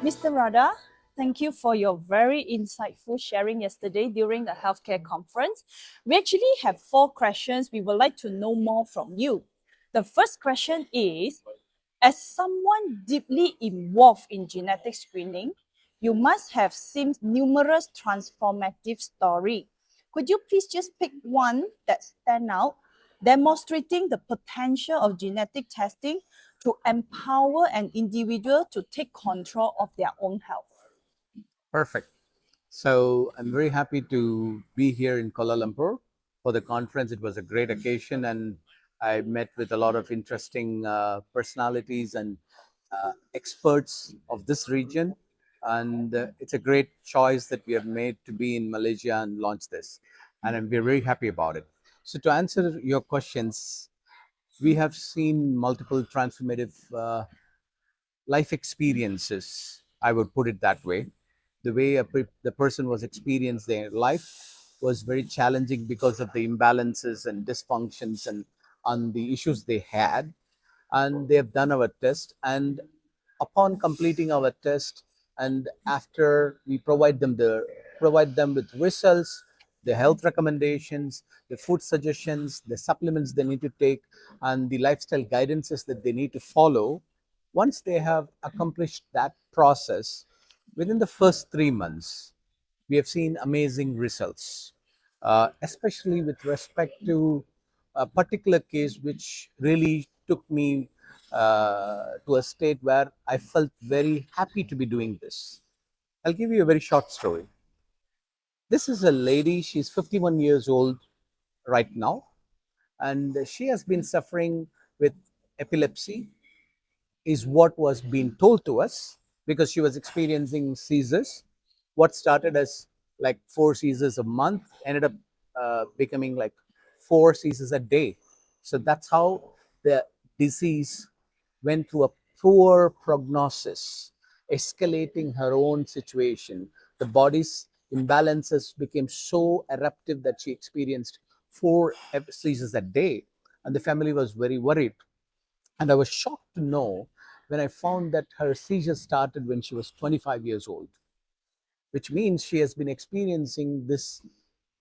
Mr. Radha, thank you for your very insightful sharing yesterday during the healthcare conference. We actually have 4 questions we would like to know more from you. The first question is, as someone deeply involved in genetic screening, you must have seen numerous transformative stories. Could you please just pick one that stand out, demonstrating the potential of genetic testing to empower an individual to take control of their own health? Perfect. So I'm very happy to be here in Kuala Lumpur for the conference. It was a great occasion, and I met with a lot of interesting personalities and experts of this region. And it's a great choice that we have made to be in Malaysia and launch this. And we're very happy about it. So, to answer your questions, we have seen multiple transformative life experiences. I would put it that way. The way the person was experienced their life was very challenging because of the imbalances and dysfunctions and the issues they had. And they have done our test. And upon completing our test, and after we provide them with results, the health recommendations, the food suggestions, the supplements they need to take, and the lifestyle guidances that they need to follow. Once they have accomplished that process, within the first 3 months, we have seen amazing results, especially with respect to a particular case which really took me to a state where I felt very happy to be doing this. I'll give you a very short story. This is a lady, she's 51 years old right now, and she has been suffering with epilepsy, is what was being told to us, because she was experiencing seizures. What started as like 4 seizures a month ended up becoming like 4 seizures a day. So that's how the disease went through a poor prognosis, escalating her own situation. The body's imbalances became so eruptive that she experienced 4 seizures a day, and the family was very worried. And I was shocked to know when I found that her seizures started when she was 25 years old, which means she has been experiencing this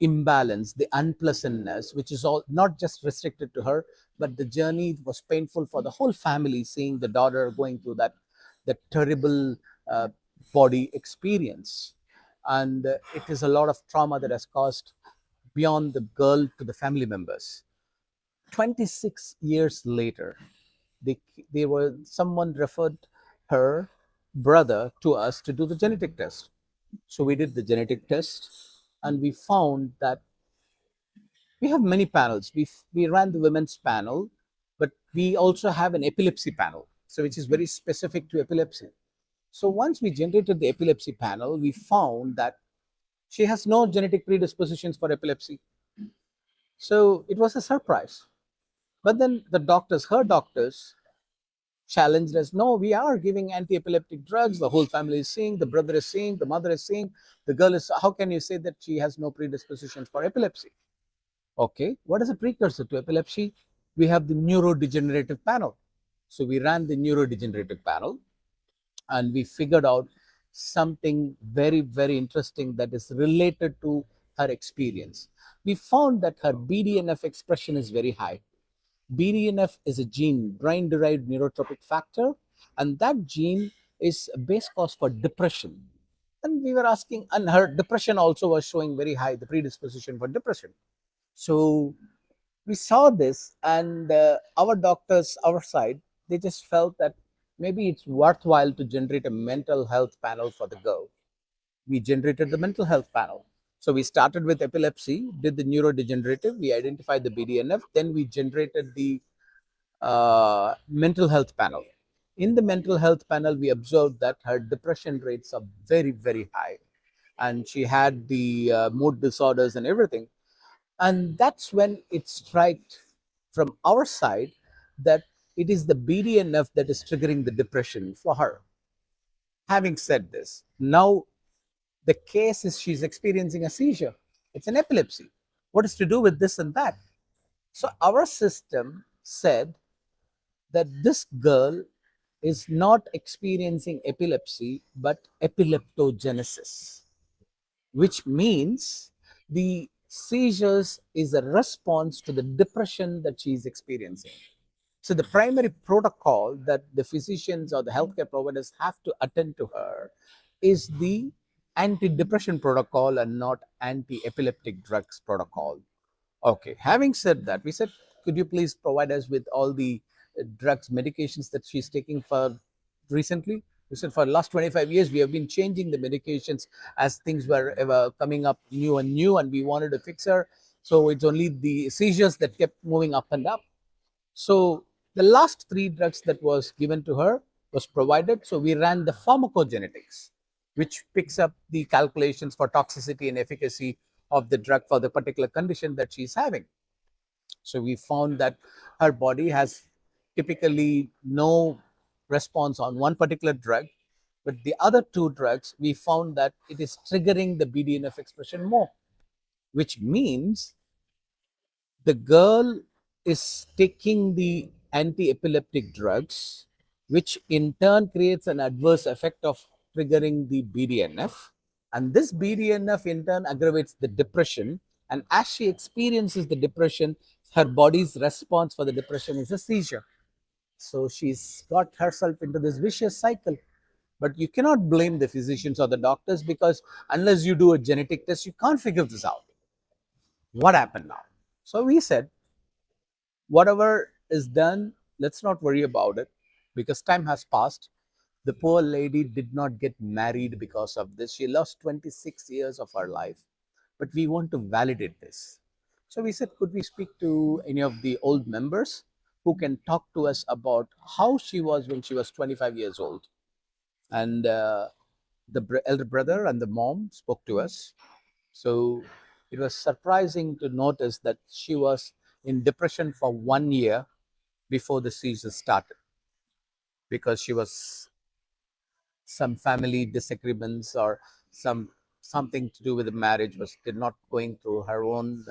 imbalance, the unpleasantness, which is all not just restricted to her, but the journey was painful for the whole family, seeing the daughter going through that terrible uh, body experience. And it is a lot of trauma that has caused beyond the girl to the family members. 26 years later, they they were someone referred her brother to us to do the genetic test. So we did the genetic test, and we found that we have many panels. We ran the women's panel, but we also have an epilepsy panel, so which is very specific to epilepsy. So once we generated the epilepsy panel, we found that she has no genetic predispositions for epilepsy. So it was a surprise. But then her doctors, challenged us. No, we are giving anti-epileptic drugs. The whole family is seeing, the brother is seeing, the mother is seeing, the girl is. How can you say that she has no predispositions for epilepsy? Okay, what is a precursor to epilepsy? We have the neurodegenerative panel. So we ran the neurodegenerative panel, and we figured out something very, very interesting that is related to her experience. We found that her BDNF expression is very high. BDNF is a gene, brain derived neurotropic factor, and that gene is a base cause for depression. And we were asking, and her depression also was showing very high, the predisposition for depression. So we saw this, and our doctors, our side, they just felt that maybe it's worthwhile to generate a mental health panel for the girl. We generated the mental health panel. So we started with epilepsy, did the neurodegenerative, we identified the BDNF, then we generated the mental health panel. In the mental health panel, we observed that her depression rates are very, very high, and she had the mood disorders and everything. And that's when it struck from our side that it is the BDNF that is triggering the depression for her. Having said this, now the case is she's experiencing a seizure. It's an epilepsy. What is to do with this and that? So our system said that this girl is not experiencing epilepsy but epileptogenesis, which means the seizures is a response to the depression that she is experiencing. So the primary protocol that the physicians or the healthcare providers have to attend to her is the anti-depression protocol and not anti-epileptic drugs protocol. Okay, having said that, we said, could you please provide us with all the drugs, medications that she's taking for recently? We said for the last 25 years, we have been changing the medications as things were ever coming up new and new, and we wanted to fix her. So it's only the seizures that kept moving up and up. So the last three drugs that was given to her was provided. So we ran the pharmacogenetics, which picks up the calculations for toxicity and efficacy of the drug for the particular condition that she's having. So we found that her body has typically no response on one particular drug, but the other two drugs, we found that it is triggering the BDNF expression more, which means the girl is taking the anti-epileptic drugs, which in turn creates an adverse effect of triggering the BDNF. And this BDNF in turn aggravates the depression. And as she experiences the depression, her body's response for the depression is a seizure. So she's got herself into this vicious cycle. But you cannot blame the physicians or the doctors, because unless you do a genetic test, you can't figure this out. What happened now? So we said, whatever is done, let's not worry about it, because time has passed. The poor lady did not get married because of this. She lost 26 years of her life, but we want to validate this. So we said, could we speak to any of the old members who can talk to us about how she was when she was 25 years old? And the elder brother and the mom spoke to us. So it was surprising to notice that she was in depression for 1 year before the season started, because she was some family disagreements or something to do with the marriage was did not going through her own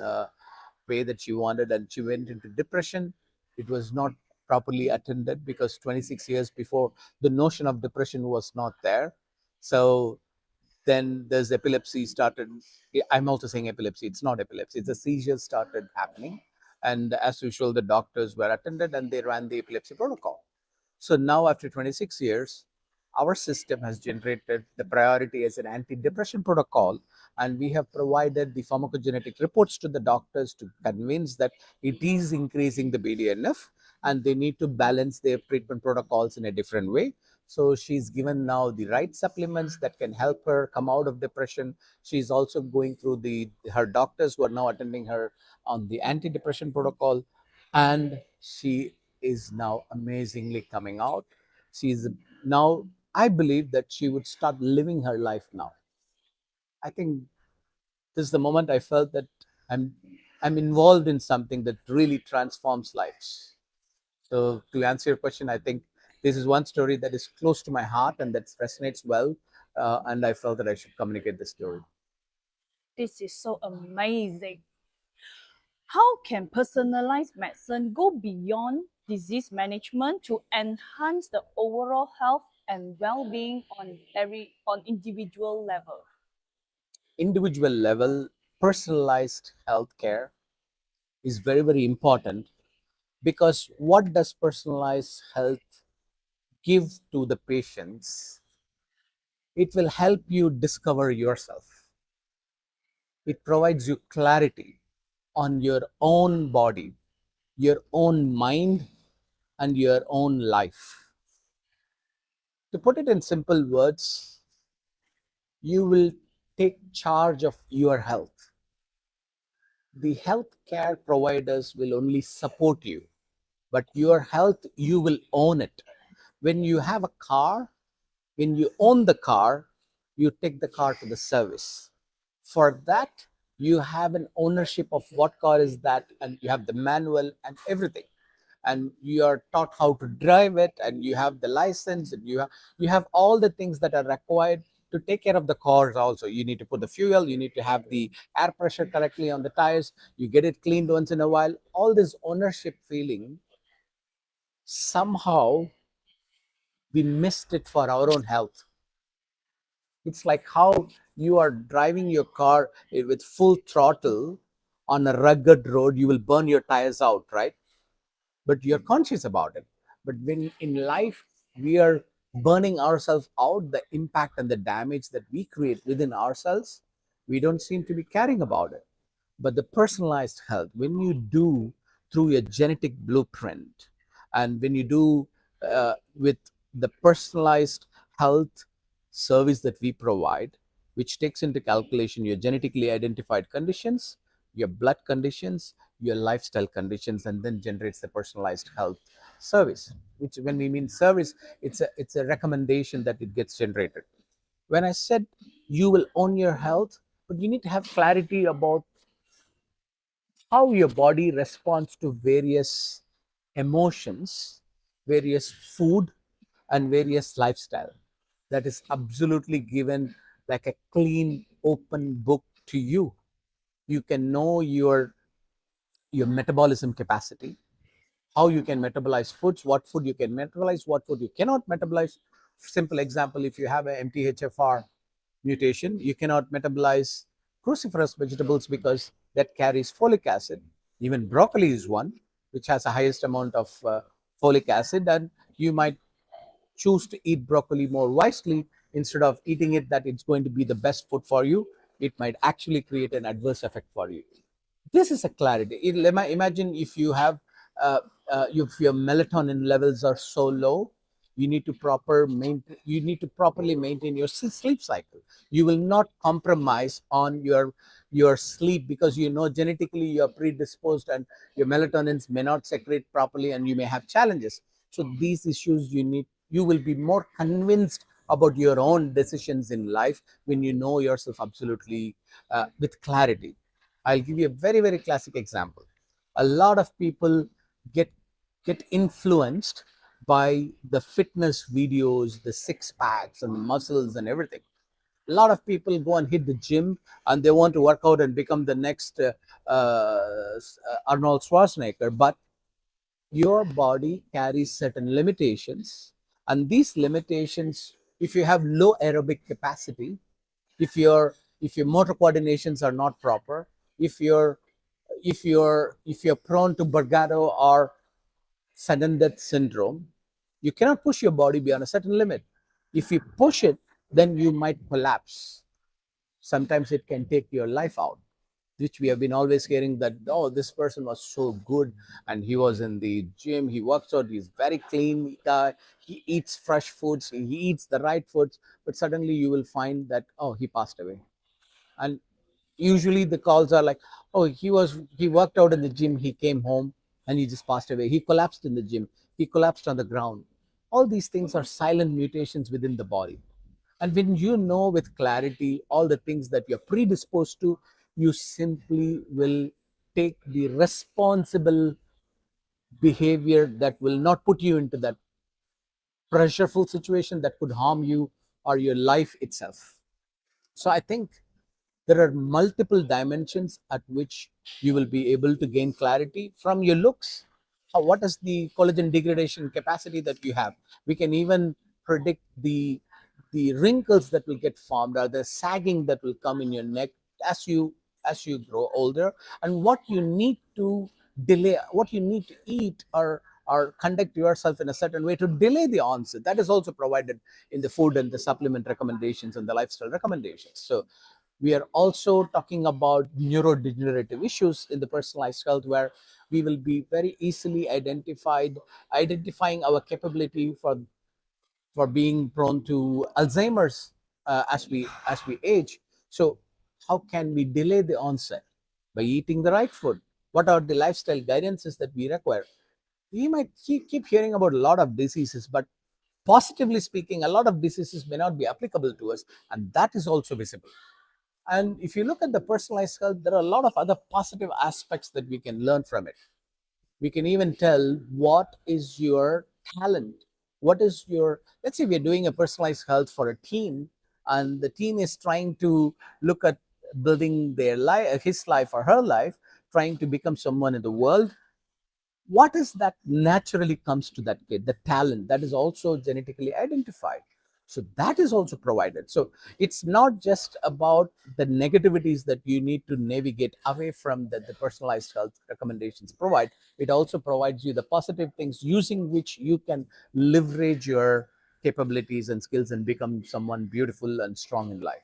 way that she wanted, and she went into depression. It was not properly attended, because 26 years before, the notion of depression was not there. So then there's epilepsy started. I'm also saying epilepsy, it's not epilepsy, it's a seizure started happening. And as usual, the doctors were attended and they ran the epilepsy protocol. So now, after 26 years, our system has generated the priority as an anti-depression protocol, and we have provided the pharmacogenetic reports to the doctors to convince that it is increasing the BDNF, and they need to balance their treatment protocols in a different way. So she's given now the right supplements that can help her come out of depression. She's also going through the her doctors who are now attending her on the anti-depression protocol, and she is now amazingly coming out. She's now, I believe that she would start living her life now. I think this is the moment I felt that I'm I'm involved in something that really transforms lives. So to answer your question, I think this is one story that is close to my heart and that resonates well, and I felt that I should communicate this story. This is so amazing. How can personalized medicine go beyond disease management to enhance the overall health and well-being on individual level? Individual level, personalized healthcare is very, very important, because what does personalized health give to the patients? It will help you discover yourself. It provides you clarity on your own body, your own mind, and your own life. To put it in simple words, you will take charge of your health. The healthcare providers will only support you, but your health, you will own it. When you have a car, when you own the car, you take the car to the service. For that, you have an ownership of what car is that, and you have the manual and everything. And you are taught how to drive it, and you have the license, and you have all the things that are required to take care of the cars. Also, you need to put the fuel, you need to have the air pressure correctly on the tires, you get it cleaned once in a while. All this ownership feeling, somehow we missed it for our own health. It's like how you are driving your car with full throttle on a rugged road, you will burn your tires out, right? But you're conscious about it. But when in life we are burning ourselves out, the impact and the damage that we create within ourselves, we don't seem to be caring about it. But the personalized health, when you do through your genetic blueprint, and when you do with the personalized health service that we provide, which takes into calculation your genetically identified conditions, your blood conditions, your lifestyle conditions, and then generates the personalized health service. Which, when we mean service, it's a recommendation that it gets generated. When I said you will own your health, but you need to have clarity about how your body responds to various emotions, various food, and various lifestyle. That is absolutely given like a clean, open book to you. You can know your metabolism capacity, how you can metabolize foods, what food you can metabolize, what food you cannot metabolize. Simple example: if you have a MTHFR mutation, you cannot metabolize cruciferous vegetables because that carries folic acid. Even broccoli is one which has the highest amount of folic acid, and you might choose to eat broccoli more wisely instead of eating it that it's going to be the best food for you. It might actually create an adverse effect for you. This is a clarity. Imagine if you have if your melatonin levels are so low, you need to properly maintain your sleep cycle. You will not compromise on your sleep because you know genetically you are predisposed and your melatonins may not secrete properly and you may have challenges. So these issues, you will be more convinced about your own decisions in life when you know yourself absolutely with clarity. I'll give you a very, very classic example. A lot of people get influenced by the fitness videos, the six packs and the muscles and everything. A lot of people go and hit the gym and they want to work out and become the next Arnold Schwarzenegger. But your body carries certain limitations, and these limitations, if you have low aerobic capacity, if your motor coordinations are not proper, if you're prone to Burgado or sudden death syndrome, you cannot push your body beyond a certain limit. If you push it, then you might collapse. Sometimes it can take your life out, which we have been always hearing that, oh, this person was so good and he was in the gym, he works out, he's very clean guy, he eats fresh foods, he eats the right foods, but suddenly you will find that, oh, he passed away. And usually the calls are like, oh, he worked out in the gym, he came home and he just passed away, he collapsed in the gym, he collapsed on the ground. All these things are silent mutations within the body. And when you know with clarity all the things that you're predisposed to, you simply will take the responsible behavior that will not put you into that pressureful situation that could harm you or your life itself. So I think there are multiple dimensions at which you will be able to gain clarity from your looks. What is the collagen degradation capacity that you have? We can even predict the wrinkles that will get formed or the sagging that will come in your neck as you grow older, and what you need to delay, what you need to eat or conduct yourself in a certain way to delay the onset. That is also provided in the food and the supplement recommendations and the lifestyle recommendations. So we are also talking about neurodegenerative issues in the personalized health, where we will be very easily identifying our capability for being prone to Alzheimer's as we age. So how can we delay the onset? By eating the right food. What are the lifestyle guidances that we require? We might keep hearing about a lot of diseases, but positively speaking, a lot of diseases may not be applicable to us, and that is also visible. And if you look at the personalized health, there are a lot of other positive aspects that we can learn from it. We can even tell what is your talent. What is your, let's say we're doing a personalized health for a teen, and the teen is trying to look at building their life, his life or her life, trying to become someone in the world. what is that naturally comes to that kid, the talent that is also genetically identified. So that is also provided. So it's not just about the negativities that you need to navigate away from that the personalized health recommendations provide. It also provides you the positive things using which you can leverage your capabilities and skills and become someone beautiful and strong in life.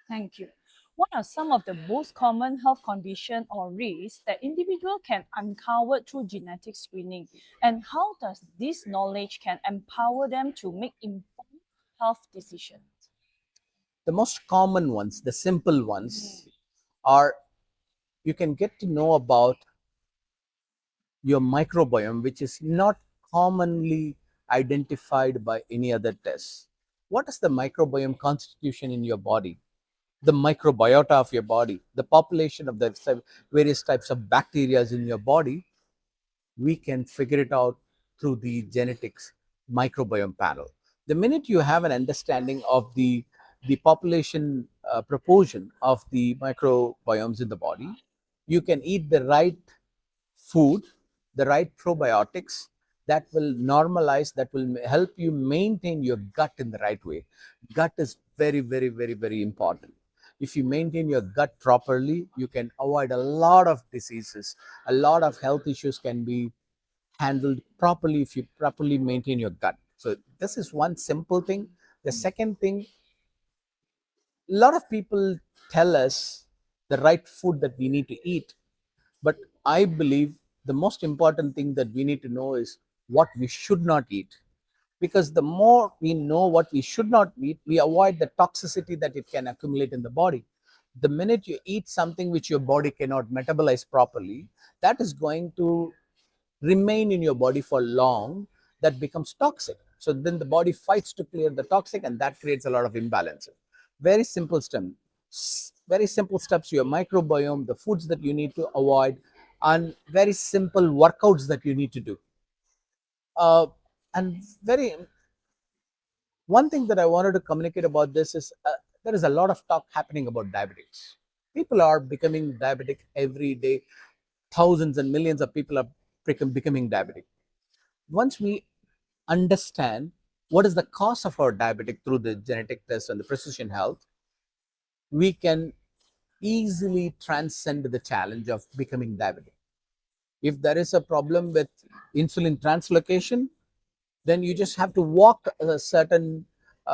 Thank you. What are some of the most common health condition or risks that individual can uncover through genetic screening, and how does this knowledge can empower them to make informed health decisions? The most common ones, the simple ones, are you can get to know about your microbiome, which is not commonly identified by any other test. What is the microbiome constitution in your body? The microbiota of your body, the population of the various types of bacteria in your body, we can figure it out through the genetics microbiome panel. The minute you have an understanding of the population proportion of the microbiomes in the body, you can eat the right food, the right probiotics that will normalize, that will help you maintain your gut in the right way. Gut is very, very, very, very important. If you maintain your gut properly, you can avoid a lot of diseases. A lot of health issues can be handled properly if you properly maintain your gut. So, this is one simple thing. The second thing, a lot of people tell us the right food that we need to eat, but I believe the most important thing that we need to know is what we should not eat. Because the more we know what we should not eat, we avoid the toxicity that it can accumulate in the body. The minute you eat something which your body cannot metabolize properly, that is going to remain in your body for long, that becomes toxic. So then the body fights to clear the toxic, and that creates a lot of imbalances. Very simple step, very simple steps. Your microbiome, the foods that you need to avoid, and very simple workouts that you need to do. And very one thing that I wanted to communicate about this is there is a lot of talk happening about diabetics. People are becoming diabetic every day. Thousands and millions of people are becoming diabetic. Once we understand what is the cause of our diabetic through the genetic test and the precision health, we can easily transcend the challenge of becoming diabetic. If there is a problem with insulin translocation, then you just have to walk a certain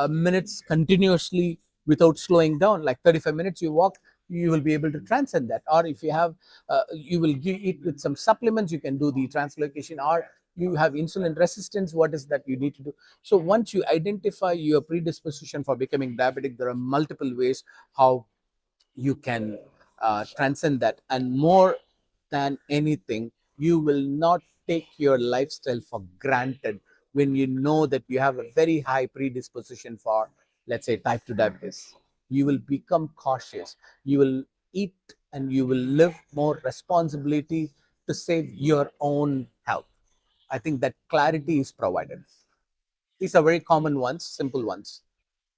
minutes continuously without slowing down, like 35 minutes you walk, you will be able to transcend that. Or if you have you will eat with some supplements, you can do the translocation. Or you have insulin resistance, what is that you need to do? So once you identify your predisposition for becoming diabetic, there are multiple ways how you can transcend that. And more than anything, you will not take your lifestyle for granted when you know that you have a very high predisposition for, let's say, type 2 diabetes. You will become cautious, you will eat, and you will live more responsibility to save your own health. I think that clarity is provided. These are very common ones, simple ones.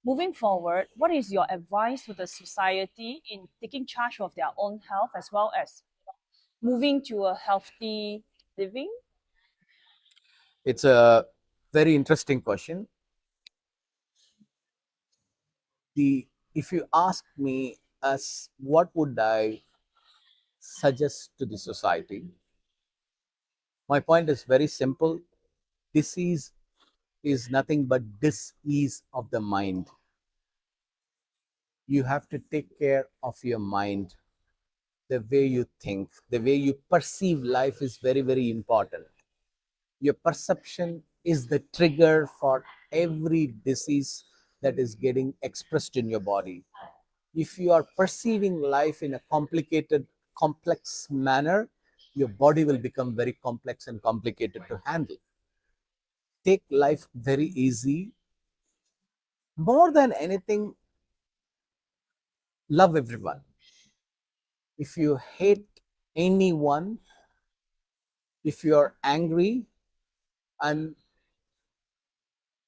Moving forward, what is your advice to the society in taking charge of their own health as well as moving to a healthy living? It's a very interesting question. The If you ask me as what would I suggest to the society, my point is very simple. Disease is nothing but dis-ease of the mind. You have to take care of your mind. The way you think, the way you perceive life is very, very important. Your perception is the trigger for every disease that is getting expressed in your body. If you are perceiving life in a complicated, complex manner, your body will become very complex and complicated to handle. Take life very easy. More than anything, love everyone. If you hate anyone, if you're angry, and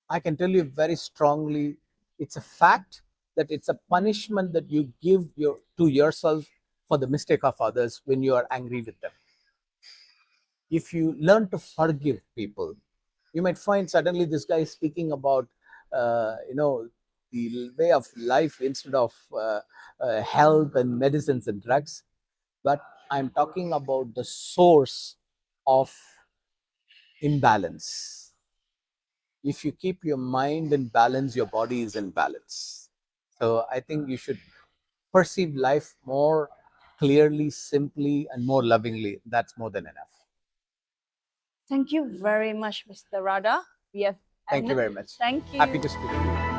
I can tell you very strongly, it's a fact that it's a punishment that you give to yourself for the mistake of others when you are angry with them. if you learn to forgive people, you might find suddenly this guy is speaking about, the way of life instead of health and medicines and drugs. But I'm talking about the source of imbalance. If you keep your mind in balance, your body is in balance. So I think you should perceive life more clearly, simply, and more lovingly. That's more than enough. Thank you very much, Mr. Radha. We have Thank you very much. Thank Happy you. to speak to you.